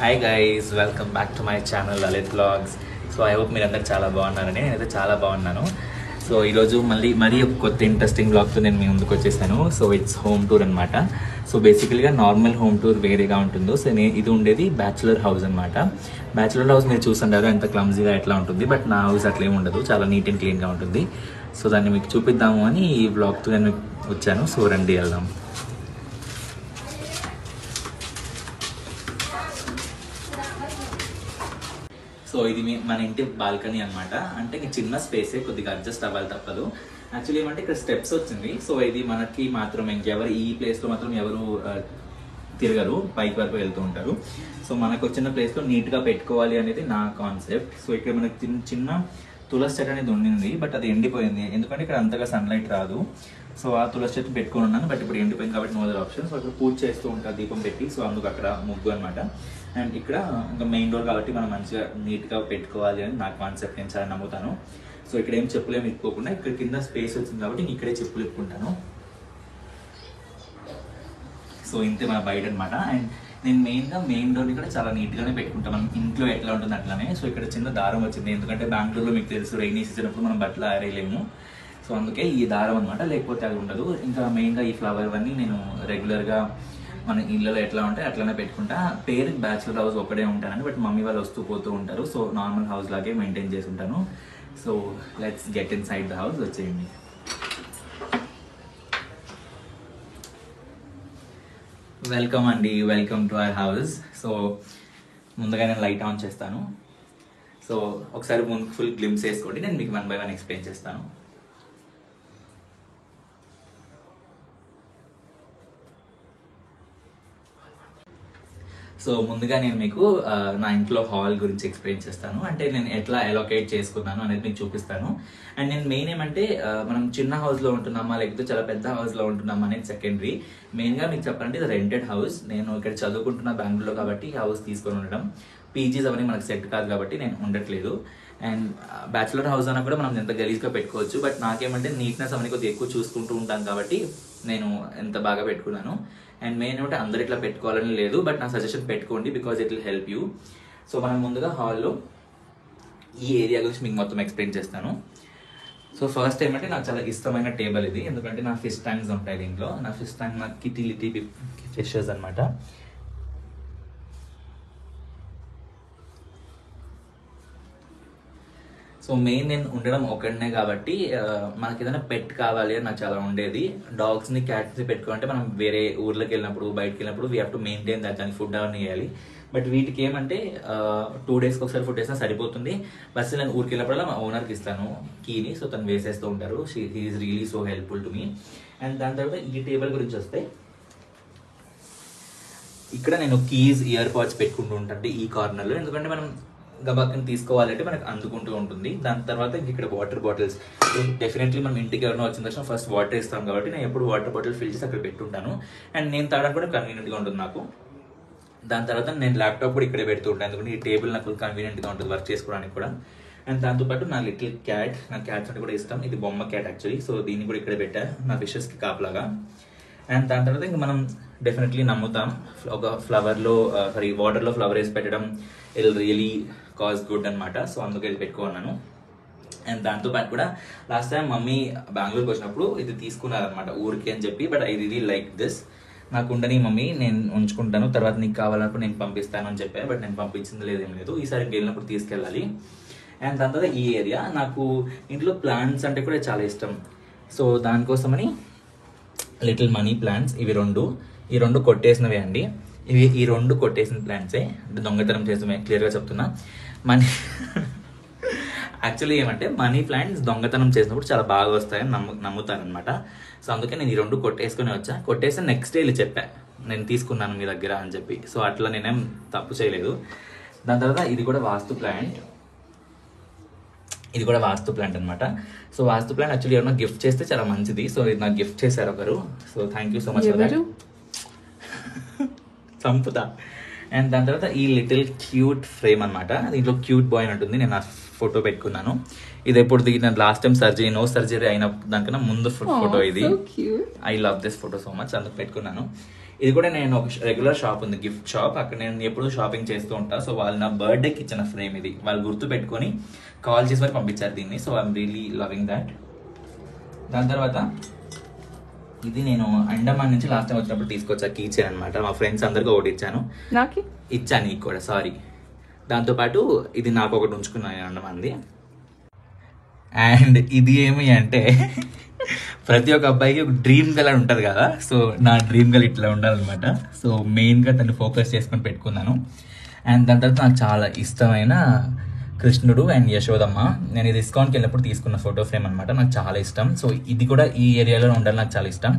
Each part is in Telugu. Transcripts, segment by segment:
Hi guys, welcome back to my channel Lalit vlogs. So I hope మీరు అందరు చాలా బాగున్నారని. నేనైతే చాలా బాగున్నాను. సో ఈరోజు మరీ ఒక కొత్త ఇంట్రెస్టింగ్ వ్లాగ్తో నేను మీ ముందుకు వచ్చేసాను. సో ఇట్స్ హోమ్ టూర్ అనమాట. సో బేసికల్గా నార్మల్ హోమ్ టూర్ వేరేగా ఉంటుందో, సో ఇది ఉండేది బ్యాచులర్ హౌస్ అనమాట. బ్యాచులర్ హౌస్ మీరు చూస్తుంటారు ఎంత క్లమ్జీగా ఎట్లా ఉంటుంది, బట్ నా హౌస్ అట్లా ఏమి ఉండదు, చాలా నీట్ అండ్ క్లీన్గా ఉంటుంది. సో దాన్ని మీకు చూపిద్దాము అని ఈ వ్లాగ్తో నేను వచ్చాను. సో రండి వెళ్దాం. సో ఇది మన ఇంటి బాల్కనీ అనమాట. అంటే చిన్న స్పేసే, కొద్దిగా అడ్జస్ట్ అవ్వాలి తప్పదు. యాక్చువల్లీ ఏమంటే ఇక్కడ స్టెప్స్ వచ్చింది. సో ఇది మనకి మాత్రం ఇంకెవరు ఈ ప్లేస్లో మాత్రం ఎవరు తిరగరు, పైకి వరకు వెళ్తూ ఉంటారు. సో మనకు వచ్చిన ప్లేస్లో నీట్గా పెట్టుకోవాలి అనేది నా కాన్సెప్ట్. సో ఇక్కడ మనకి చిన్న తులసి చెట్టు అనేది ఉండింది, బట్ అది ఎండిపోయింది. ఎందుకంటే ఇక్కడ అంతగా సన్లైట్ రాదు. సో ఆ తులసి చెట్టు పెట్టుకుని ఉన్నాను, బట్ ఇప్పుడు ఎండిపోయింది కాబట్టి నో అదర్ ఆప్షన్. సో ఇక్కడ పూజ చేస్తూ ఉంటారు దీపం పెట్టి. సో అందుకు అక్కడ ముగ్గు అనమాట. అండ్ ఇక్కడ ఇంకా మెయిన్ డోర్ కాబట్టి మనం మంచిగా నీట్గా పెట్టుకోవాలి అని నా కాన్సెప్ట్. నేను చాలా నమ్ముతాను. సో ఇక్కడ ఏం చెప్పులేమి ఇప్పుకోకుండా ఇక్కడ కింద స్పేస్ వచ్చింది కాబట్టి నేను ఇక్కడే చెప్పులు ఇప్పుకుంటాను. సో ఇంతే మన బయట అనమాట. అండ్ నేను మెయిన్ డోర్ని కూడా చాలా నీట్గానే పెట్టుకుంటాను. మనం ఇంట్లో ఎట్లా ఉంటుంది అట్లానే. సో ఇక్కడ చిన్న దారం వచ్చింది, ఎందుకంటే బెంగళూరులో మీకు తెలుసు రైనీ సీజన్ అప్పుడు మనం బట్టలు ఆరేయలేము. సో అందుకే ఈ దారం అనమాట, లేకపోతే అది ఉండదు. ఇంకా మెయిన్గా ఈ ఫ్లవర్ అన్నీ నేను రెగ్యులర్గా మన ఇళ్ళలో ఎట్లా ఉంటే అట్లానే పెట్టుకుంటా. పేరుకి బ్యాచులర్ హౌస్ ఒకటే ఉంటానని, బట్ మమ్మీ వాళ్ళు వస్తూ పోతూ ఉంటారు. సో నార్మల్ హౌస్ లాగే మెయింటైన్ చేసి ఉంటాను. So let's get in side the house. వచ్చేయండి. వెల్కమ్ అండి, welcome to our house. So ముందుగా నేను లైట్ ఆన్ చేస్తాను. సో ఒకసారి ముందు ఫుల్ గ్లిమ్స్ వేసుకోండి, నేను మీకు 1 by 1 ఎక్స్ప్లెయిన్ చేస్తాను. సో ముందుగా నేను మీకు నా ఇంట్లో హాల్ గురించి ఎక్స్ప్లెయిన్ చేస్తాను. అంటే నేను ఎట్లా అలొకేట్ చేసుకున్నాను అనేది మీకు చూపిస్తాను. అండ్ నేను మెయిన్ ఏమంటే మనం చిన్న హౌస్లో ఉంటున్నామా లేకపోతే చాలా పెద్ద హౌస్లో ఉంటున్నామా అనేది సెకండరీ. మెయిన్గా మీకు చెప్పాలంటే ఇది రెంటెడ్ హౌస్. నేను ఇక్కడ చదువుకుంటున్న బెంగళూరులో కాబట్టి హౌస్ తీసుకొని ఉండడం. పీజీస్ అవన్నీ మనకు సెట్ కాదు కాబట్టి నేను ఉండట్లేదు. అండ్ బ్యాచులర్ హౌస్ అన్నా కూడా మనం ఎంత గలీజ్గా పెట్టుకోవచ్చు, బట్ నాకేమంటే నీట్నెస్ అవన్నీ కొద్దిగా ఎక్కువ చూసుకుంటూ ఉంటాను కాబట్టి నేను ఎంత బాగా పెట్టుకున్నాను. అండ్ మెయిన్ ఏమంటే అందరు ఇట్లా పెట్టుకోవాలని లేదు, బట్ నా సజెషన్ పెట్టుకోండి, because it will help you. So మనం ముందుగా హాల్లో ఈ ఏరియా గురించి మీకు మొత్తం ఎక్స్ప్లెయిన్ చేస్తాను. సో ఫస్ట్ ఏమంటే నాకు చాలా ఇష్టమైన టేబుల్ ఇది, ఎందుకంటే నా ఫిష్ ట్యాంక్స్ ఉంటాయి దీంట్లో. నా ఫిష్ ట్యాంక్ నా కిటిలిటీ ఫిషెస్ అనమాట. సో మెయిన్ నేను ఉండడం ఒకటినే కాబట్టి మనకి ఏదైనా పెట్ కావాలి అని నాకు చాలా ఉండేది. డాగ్స్ని క్యాట్స్ని పెట్టుకోవాలంటే మనం వేరే ఊర్లోకి వెళ్ళినప్పుడు బయటకు వెళ్ళినప్పుడు we have to maintain that, దానికి ఫుడ్ అవన్నీ వేయాలి. బట్ వీటికి ఏమంటే 2 daysకి ఒకసారి ఫుడ్ వేసినా సరిపోతుంది. బస్ నేను ఊరికి వెళ్ళినప్పుడల్లా మా ఓనర్కి ఇస్తాను కీని. సో తను వేసేస్తూ ఉంటారు. He is really so helpful to me. And దాని తర్వాత ఈ టేబుల్ గురించి వస్తే ఇక్కడ నేను కీస్, ఇయర్ పాడ్స్ పెట్టుకుంటూ ఉంటాను ఈ కార్నర్లో. ఎందుకంటే మనం గబాక్కని తీసుకోవాలంటే మనకు అందుకుంటూ ఉంటుంది. దాని తర్వాత ఇక్కడ వాటర్ బాటిల్స్. డెఫినెట్లీ మనం ఇంటికి ఎవరైనా వచ్చిన తర్వాత ఫస్ట్ వాటర్ ఇస్తాం కాబట్టి నేను ఎప్పుడు వాటర్ బాటిల్ ఫిల్ చేసి అక్కడ పెట్టుంటాను. అండ్ నేను తాగడానికి కూడా కన్వీనియంట్గా ఉంటుంది నాకు. దాని తర్వాత నేను ల్యాప్టాప్ కూడా ఇక్కడే పెడుతూ ఉంటాను, ఎందుకంటే ఈ టేబుల్ నాకు కన్వీనియంట్గా ఉంటుంది వర్క్ చేసుకోవడానికి కూడా. అండ్ దాంతోపాటు నా లిటిల్ క్యాట్, నా క్యాట్స్ అంటే కూడా ఇష్టం. ఇది బొమ్మ క్యాట్ యాక్చువల్లీ. సో దీన్ని కూడా ఇక్కడే పెట్టా నా ఫిషెస్కి కాపలాగా. అండ్ దాని తర్వాత ఇంకా మనం డెఫినెట్లీ నమ్ముతాం ఒక వాటర్లో ఫ్లవర్ వేసి పెట్టడం ఇట్ రియలీ కాజ్ గుడ్ అనమాట. సో అందుకే ఇది పెట్టుకున్నాను. అండ్ దాంతోపాటు కూడా లాస్ట్ టైం మమ్మీ బెంగళూరుకి వచ్చినప్పుడు ఇది తీసుకున్నారనమాట ఊరికి అని చెప్పి. But I really like this. నాకు ఉండని మమ్మీ, నేను ఉంచుకుంటాను, తర్వాత నీకు కావాలన్నప్పుడు నేను పంపిస్తాను అని చెప్పాను. బట్ నేను పంపించింది లేదేం లేదు, ఈసారి వెళ్ళినప్పుడు తీసుకెళ్ళాలి. అండ్ దాని తర్వాత ఈ ఏరియా, నాకు ఇంట్లో ప్లాంట్స్ అంటే కూడా చాలా ఇష్టం. సో దానికోసమని లిటిల్ మనీ ప్లాంట్స్ ఈ రెండు కొట్టేసినవే అండి. ఈ రెండు కొట్టేసిన ప్లాంట్సే, అంటే దొంగతనం చేసినవే, క్లియర్గా చెప్తున్నా. యాక్చువల్లీ ఏమంటే మనీ ప్లాంట్స్ దొంగతనం చేసినప్పుడు చాలా బాగా వస్తాయని నమ్ముతారనమాట. సో అందుకే నేను ఈ 2 కొట్టేసుకుని వచ్చా. కొట్టేసి నెక్స్ట్ డే వెళ్ళి చెప్పా నేను తీసుకున్నాను మీ దగ్గర అని చెప్పి. సో అట్లా నేనేం తప్పు చేయలేదు. దాని తర్వాత ఇది కూడా వాస్తు ప్లాంట్ అనమాట. సో వాస్తు ప్లాంట్ యాక్చువల్లీ ఎవరైనా గిఫ్ట్ చేస్తే చాలా మంచిది. సో ఇది నాకు గిఫ్ట్ చేశారు ఒకరు. So thank you so much for that. సంపుతా. అండ్ దాని తర్వాత ఈ లిటిల్ క్యూట్ ఫ్రేమ్ అనమాట. దీంట్లో క్యూట్ బాయ్ అని ఉంటుంది. నేను ఆ ఫోటో పెట్టుకున్నాను. ఇది ఎప్పుడు దిగిన లాస్ట్ టైం నో సర్జరీ అయిన దానికన్నా ముందు ఫోటో ఇది. I love this photo so much, అందుకు పెట్టుకున్నాను. ఇది కూడా నేను ఒక రెగ్యులర్ షాప్ ఉంది, గిఫ్ట్ షాప్, అక్కడ నేను ఎప్పుడు షాపింగ్ చేస్తూ ఉంటా. సో వాళ్ళు నా బర్త్డేకి ఇచ్చిన ఫ్రేమ్ ఇది, వాళ్ళు గుర్తు పెట్టుకొని కాల్ చేసి మరి పంపించారు దీన్ని. So I'm really loving that. దాని తర్వాత ఇది నేను అండమాన్ నుంచి లాస్ట్ టైం వచ్చినప్పుడు తీసుకొచ్చా కీ చైన్ అనమాట. మా ఫ్రెండ్స్ అందరికీ ఒకటి ఇచ్చాను, ఇచ్చాను నీకు కూడా, సారీ. దాంతోపాటు ఇది నాకు ఒకటి ఉంచుకున్నాను అండమాన్ది. అండ్ ఇది ఏమి అంటే ప్రతి ఒక్క అబ్బాయికి ఒక డ్రీమ్ గర్ల్ అని ఉంటుంది కదా, సో నా డ్రీమ్ గర్ల్ ఇట్లా ఉండాలన్నమాట. సో మెయిన్గా తను ఫోకస్ చేసుకొని పెట్టుకున్నాను. అండ్ దాని తర్వాత నాకు చాలా ఇష్టమైన కృష్ణుడు అండ్ యశోదమ్మ, నేను ఇది డిస్కౌంట్కి వెళ్ళినప్పుడు తీసుకున్న ఫోటో ఫ్రేమ్ అనమాట, నాకు చాలా ఇష్టం. సో ఇది కూడా ఈ ఏరియాలో ఉండాలి, నాకు చాలా ఇష్టం.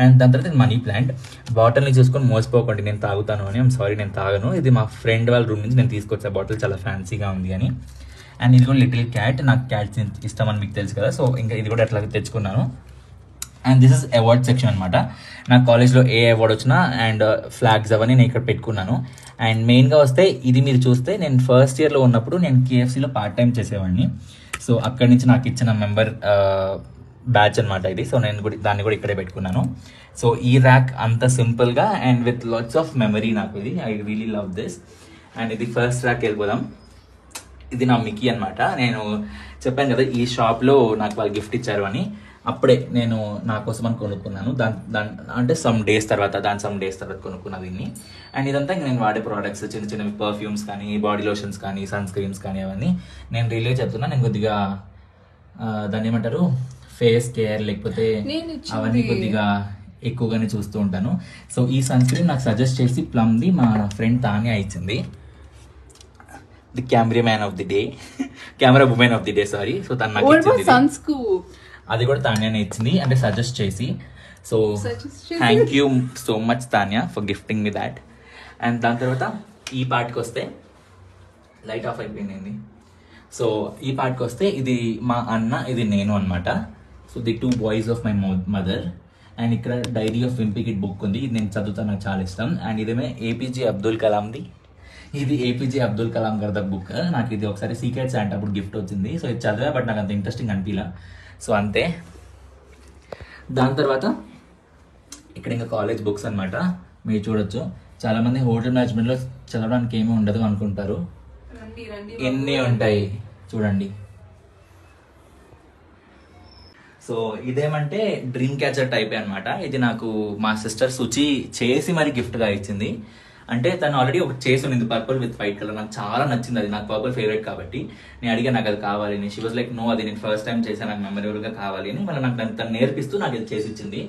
అండ్ దాని తర్వాత మనీ ప్లాంట్, బాటిల్ని చూసుకొని మోసపోకండి నేను తాగుతాను అని. ఐమ్ సారీ, నేను తాగను. ఇది మా ఫ్రెండ్ వాళ్ళ రూమ్ నుంచి నేను తీసుకొచ్చా, బాటిల్ చాలా ఫ్యాన్సీగా ఉంది అని. అండ్ ఇది కూడా లిటిల్ క్యాట్, నాకు క్యాట్స్ ఇష్టం అని మీకు తెలుసు కదా, సో ఇంకా ఇది కూడా అట్లా తెచ్చుకున్నాను. And this is award section అనమాట. నా కాలేజ్లో ఏ అవార్డ్ వచ్చినా అండ్ ఫ్లాగ్స్ అవన్నీ నేను ఇక్కడ పెట్టుకున్నాను. అండ్ మెయిన్గా వస్తే ఇది మీరు చూస్తే, నేను ఫస్ట్ ఇయర్లో ఉన్నప్పుడు నేను KFCలో పార్ట్ టైం చేసేవాడిని. సో అక్కడి నుంచి నాకు ఇచ్చిన మెంబర్ బ్యాచ్ అనమాట ఇది. సో నేను కూడా దాన్ని కూడా ఇక్కడే పెట్టుకున్నాను. సో ఈ ర్యాక్ అంత సింపుల్గా and with lots of memory నాకు ఇది, I really love this. And ఇది ఫస్ట్ ర్యాక్ వెళ్ళిపోదాం. ఇది నా మికీ అనమాట. నేను చెప్పాను కదా ఈ షాప్లో నాకు వాళ్ళు గిఫ్ట్ ఇచ్చారు అని, అప్పుడే నేను నా కోసం అని కొనుక్కున్నాను. అంటే సమ్ డేస్ తర్వాత కొనుక్కున్నా దీన్ని. అండ్ ఇదంతా నేను వాడే ప్రోడక్ట్స్, చిన్న చిన్నవి పర్ఫ్యూమ్స్ కానీ, బాడీ లోషన్స్ కానీ, సన్ స్క్రీన్స్ కానీ, అవన్నీ నేను రియల్గా చెప్తున్నా. నేను కొద్దిగా దాన్ని ఏమంటారు ఫేస్ కేర్ లేకపోతే అవన్నీ కొద్దిగా ఎక్కువగానే చూస్తూ ఉంటాను. సో ఈ సన్ స్క్రీన్ నాకు సజెస్ట్ చేసి ప్లమ్ది మా ఫ్రెండ్ తాన్యా ఇచ్చింది. The camera women of the day, sorry. So తను నాకు ఇచ్చింది, అది కూడా తాన్యానే ఇచ్చింది, అంటే సజెస్ట్ చేసి. So thank you so much Tanya for gifting me that. And దాని తర్వాత ఈ పార్ట్కి వస్తే, లైట్ ఆఫ్ అయిపోయింది. సో ఈ పార్ట్కి వస్తే ఇది మా అన్న, ఇది నేను అనమాట. So the 2 boys of my mother. And ఇక్కడ డైరీ ఆఫ్ వింపీ కిడ్ బుక్ ఉంది, ఇది నేను చదువుతాను, నాకు చాలా ఇష్టం. అండ్ ఇదేమే ఏపీజే అబ్దుల్ కలాంది, ఇది ఏపీజే అబ్దుల్ కలాం గారి బుక్. నాకు ఇది ఒకసారి సీక్రెట్స్ అంటే అప్పుడు గిఫ్ట్ వచ్చింది. సో ఇది చదివా, బట్ నాకు అంత ఇంట్రెస్టింగ్ అనిపించలా. సో అంతే. దాని తర్వాత ఇక్కడ ఇంకా కాలేజ్ బుక్స్ అనమాట, మీరు చూడొచ్చు. చాలామంది హోటల్ మేనేజ్మెంట్లో చదవడానికి ఏమీ ఉండదు అనుకుంటారు, ఎన్ని ఉంటాయి చూడండి. సో ఇదేమంటే డ్రీమ్ క్యాచర్ టైప్ అనమాట. ఇది నాకు మా సిస్టర్ సుచి చేసి మరి గిఫ్ట్గా ఇచ్చింది. అంటే తను ఆల్రెడీ ఒకటి చేసి ఉంది, పర్పుల్ విత్ వైట్ కలర్, నాకు చాలా నచ్చింది. అది నాకు పర్పుల్ ఫేవరెట్ కాబట్టి నేను అడిగా నాకు అది కావాలి అని. షీ వాజ్ లైక్ నో, అది నేను ఫస్ట్ టైం చేశాను, నాకు మెమరబుల్గా కావాలి అని. మళ్ళీ నాకు తను నేర్పిస్తూ నాకు ఇది చేసి ఇచ్చింది.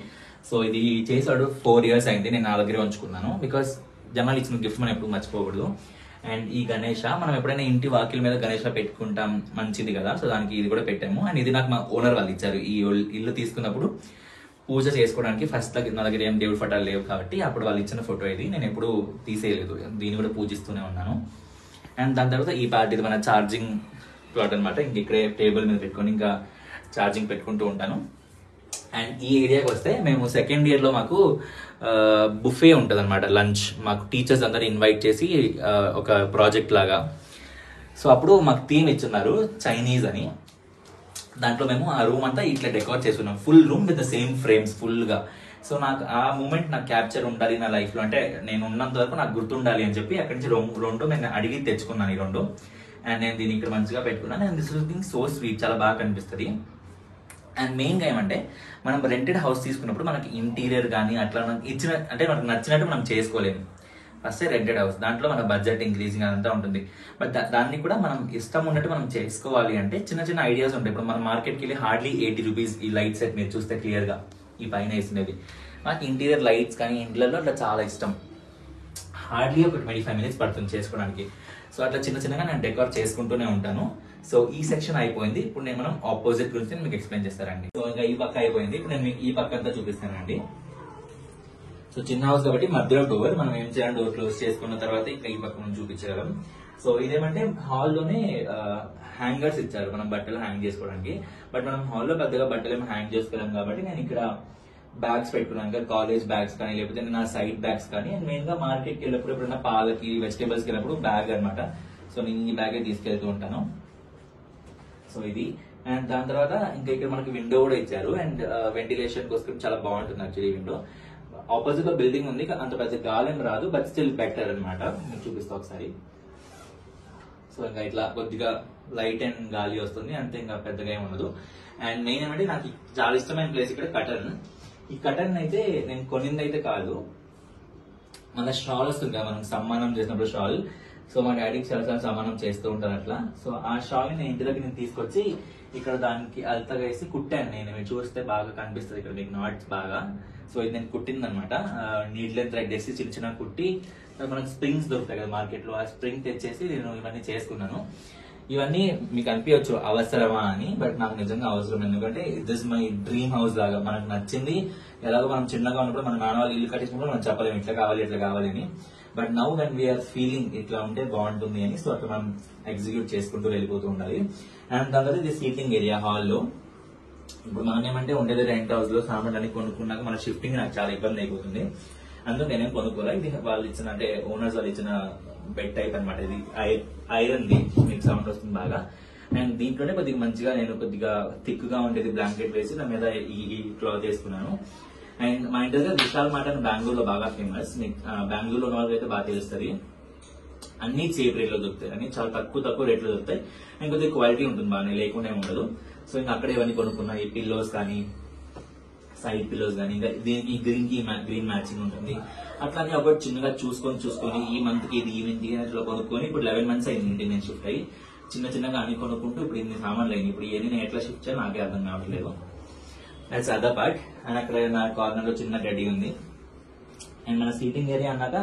సో ఇది చేసాడు 4 years అయింది, నేను నా దగ్గరే ఉంచుకున్నాను. బికాస్ జనాలు ఇచ్చిన గిఫ్ట్ మనం ఎప్పుడు మర్చిపోకూడదు. అండ్ ఈ గణేష, మనం ఎప్పుడైనా ఇంటి వాకిల మీద గణేష పెట్టుకుంటాం, మంచిది కదా. సో దానికి ఇది కూడా పెట్టాము. అండ్ ఇది నాకు మా ఓనర్ వాళ్ళు ఇచ్చారు. ఈ ఇల్లు తీసుకున్నప్పుడు పూజ చేసుకోవడానికి ఫస్ట్ నా దగ్గర ఏం దేవుడి ఫోటోలు లేవు కాబట్టి అప్పుడు వాళ్ళు ఇచ్చిన ఫోటో ఇది, నేను ఎప్పుడు తీసేయలేదు, దీన్ని కూడా పూజిస్తూనే ఉన్నాను. అండ్ దాని తర్వాత ఈ పార్ట్, ఇది మన ఛార్జింగ్ ప్లాట్ అనమాట. ఇంక ఇక్కడే టేబుల్ మీద పెట్టుకొని ఇంకా ఛార్జింగ్ పెట్టుకుంటూ ఉంటాను. అండ్ ఈ ఏరియాకి వస్తే, మేము సెకండ్ ఇయర్లో మాకు బుఫే ఉంటుంది అనమాట, లంచ్. మాకు టీచర్స్ అందరు ఇన్వైట్ చేసి ఒక ప్రాజెక్ట్ లాగా. సో అప్పుడు మాకు థీమ్ ఇచ్చున్నారు చైనీస్ అని. దాంట్లో మేము ఆ రూమ్ అంతా ఇట్లా డెకోర్ చేస్తున్నాం, full room with the same frames ఫుల్గా. సో నాకు ఆ మూమెంట్ నాకు క్యాప్చర్ ఉండాలి నా లైఫ్లో, అంటే నేను ఉన్నంత వరకు నాకు గుర్తుండాలి అని చెప్పి అక్కడి నుంచి రెండు నేను అడిగి తెచ్చుకున్నాను ఈ 2. అండ్ నేను దీన్ని ఇక్కడ మంచిగా పెట్టుకున్నాను. And this looking so sweet, చాలా బాగా కనిపిస్తుంది. అండ్ మెయిన్గా ఏమంటే, మనం రెంటెడ్ హౌస్ తీసుకున్నప్పుడు మనకి ఇంటీరియర్ కానీ అట్లా అంటే మనకు నచ్చినట్టు మనం చేసుకోలేము. ఫస్ట్ రెంటెడ్ హౌస్, దాంట్లో మన బడ్జెట్ ఇంక్రీజింగ్ అదంతా ఉంటుంది. బట్ దాన్ని కూడా మనం ఇష్టం ఉన్నట్టు మనం చేసుకోవాలి అంటే చిన్న చిన్న ఐడియాస్ ఉంటాయి. ఇప్పుడు మనం మార్కెట్కి వెళ్ళి హార్డ్లీ 80 రూపీస్ ఈ లైట్ సెట్ మీరు చూస్తే క్లియర్గా ఈ పైన వేసినది. నాకు ఇంటీరియర్ లైట్స్ కానీ ఇంట్లలో అట్లా చాలా ఇష్టం. హార్డ్లీ ఒక 25 minutes పడుతుంది చేసుకోవడానికి. సో అట్లా చిన్న చిన్నగా నేను డెకోర్ చేసుకుంటూనే ఉంటాను. సో ఈ సెక్షన్ అయిపోయింది. ఇప్పుడు నేను మనం ఆపోజిట్ గురించి మీకు ఎక్స్ప్లెయిన్ చేస్తారండి. సో ఇంకా ఈ పక్క అయిపోయింది, ఇప్పుడు నేను మీకు ఈ పక్క అంతా చూపిస్తానండి. సో చిన్న హౌస్ కాబట్టి మధ్యలో డోర్, మనం ఏం చేయాలి, డోర్ క్లోజ్ చేసుకున్న తర్వాత ఇంకా ఈ పక్క మనం చూపించగలం. సో ఇదేమంటే హాల్లోనే హ్యాంగర్స్ ఇచ్చారు మనం బట్టలు హ్యాంగ్ చేసుకోవడానికి. బట్ మనం హాల్లో పెద్దగా బట్టలు ఏమి హ్యాంగ్ చేసుకోలేం కాబట్టి నేను ఇక్కడ బ్యాగ్స్ పెట్టుకున్నాను, ఇంకా కాలేజ్ బ్యాగ్స్ కానీ లేకపోతే నా సైడ్ బ్యాగ్స్ కానీ. మెయిన్ గా మార్కెట్కి వెళ్ళినప్పుడు ఎప్పుడైనా పాలకి వెజిటేబుల్స్కి వెళ్ళినప్పుడు బ్యాగ్ అనమాట. సో నేను ఈ బ్యాగే తీసుకెళ్తూ ఉంటాను. సో ఇది. అండ్ దాని తర్వాత ఇంకా ఇక్కడ మనకి విండో కూడా ఇచ్చారు. అండ్ వెంటిలేషన్ కోసం చాలా బాగుంటుంది యాక్చువల్లీ విండో. ఆపోజిట్ లో బిల్డింగ్ ఉంది, అంత పెద్ద గాలి ఏం రాదు, బట్ స్టిల్ బెటర్ అనమాట. మీకు చూపిస్తా ఒకసారి. సో ఇంకా ఇట్లా కొద్దిగా లైట్ అండ్ గాలి వస్తుంది అంతే, ఇంకా పెద్దగా ఏమి ఉండదు. అండ్ మెయిన్ ఏమంటే నాకు చాలా ఇష్టమైన ప్లేస్ ఇక్కడ కటన్. ఈ కటన్ అయితే నేను కొనింది అయితే కాదు, మన షాల్ వస్తుంది కదా మనం సమ్మానం చేసినప్పుడు షాల్. సో మా డాడీకి చాలా సమానం చేస్తూ ఉంటారు అట్లా. సో ఆ షాల్ ని నేను ఇంటి దగ్గర నేను తీసుకొచ్చి ఇక్కడ దానికి అల్తగా వేసి కుట్టాను నేను. మీరు చూస్తే బాగా కనిపిస్తుంది ఇక్కడ మీకు నాట్స్ బాగా. సో ఇది నేను కుట్టింది అనమాట, నీడ్ లెంత్ థ్రెడ్ వేసి చిన్న చిన్న కుట్టి, మనకు స్ప్రింగ్స్ దొరుకుతాయి కదా మార్కెట్ లో, ఆ స్ప్రింగ్ తెచ్చేసి నేను ఇవన్నీ చేసుకున్నాను. ఇవన్నీ మీకు అనిపించచ్చు అవసరమా అని, బట్ నాకు నిజంగా అవసరం. ఎందుకంటే దిస్ మై డ్రీమ్ హౌస్ లాగా, మనకు నచ్చింది. ఎలాగో మనం చిన్నగా ఉన్నప్పుడు మన నాన్న వాళ్ళు ఇల్లు కట్టించుకుంటే మనం చెప్పలేము ఇట్లా కావాలి ఇట్లా కావాలి అని. But now when we are feeling ఇట్లా ఉంటే బాగుంటుంది అని, సో అట్లా మనం ఎగ్జిక్యూట్ చేసుకుంటూ వెళ్ళిపోతూ ఉండాలి. అండ్ దాని తర్వాత ఇది సీటింగ్ ఏరియా హాల్లో. ఇప్పుడు మనం ఏమంటే ఉండేది రెంట్ హౌస్ లో సామాన్ అన్ని కొనుక్కున్నాక మన షిఫ్టింగ్ నాకు చాలా ఇబ్బంది అయిపోతుంది. అందుకు నేనేం కొనుక్కోలే, ఇది వాళ్ళు ఇచ్చిన అంటే ఓనర్స్ వాళ్ళు ఇచ్చిన బెడ్ టైప్ అనమాట. ఇది ఐరన్ ది, మీకు సౌండ్ వస్తుంది బాగా. అండ్ దీంట్లోనే కొద్దిగా మంచిగా నేను కొద్దిగా థిక్ గా ఉండేది బ్లాంకెట్ వేసి దాని మీద ఈ క్లాత్ వేసుకున్నాను. అండ్ మా ఇంటి దగ్గర విశాల్ మార్ట్ అని బెంగళూరులో బాగా ఫేమస్. బెంగళూరులో ఉన్న వాళ్ళకి అయితే బాగా తెలుస్తుంది. అన్ని చీప్ రేట్లో దొరుకుతాయి, అన్ని చాలా తక్కువ రేట్లో దొరుకుతాయి. అండ్ కొద్దిగా క్వాలిటీ ఉంటుంది, బాగా లేకుండా ఉండదు. సో ఇంకా అక్కడ ఇవన్నీ కొనుక్కున్నా, ఈ పిల్లోస్ కానీ సైడ్ పిల్లోస్ కానీ, ఇంకా దీనికి గ్రీన్ మ్యాచింగ్ ఉంటుంది. అట్లానే ఒకటి చిన్నగా చూసుకొని ఈ మంత్ కి ఇది ఈవెంట్ అట్లా కొనుక్కొని ఇప్పుడు 11 months అయింది నేను షిఫ్ట్ అయ్యి. చిన్నగా అన్ని కొనుక్కుంటూ ఇప్పుడు ఇన్ని సామాన్లు అయింది. ఇప్పుడు ఇవన్నీ నేను ఎట్లా షిఫ్ట్ చేయాలి నాకే అర్థం కావట్లేదు. That's other part. అండ్ అక్కడ నా కార్నర్ లో చిన్న గడ్డి ఉంది. అండ్ మన సీటింగ్ ఏరియా అన్నాక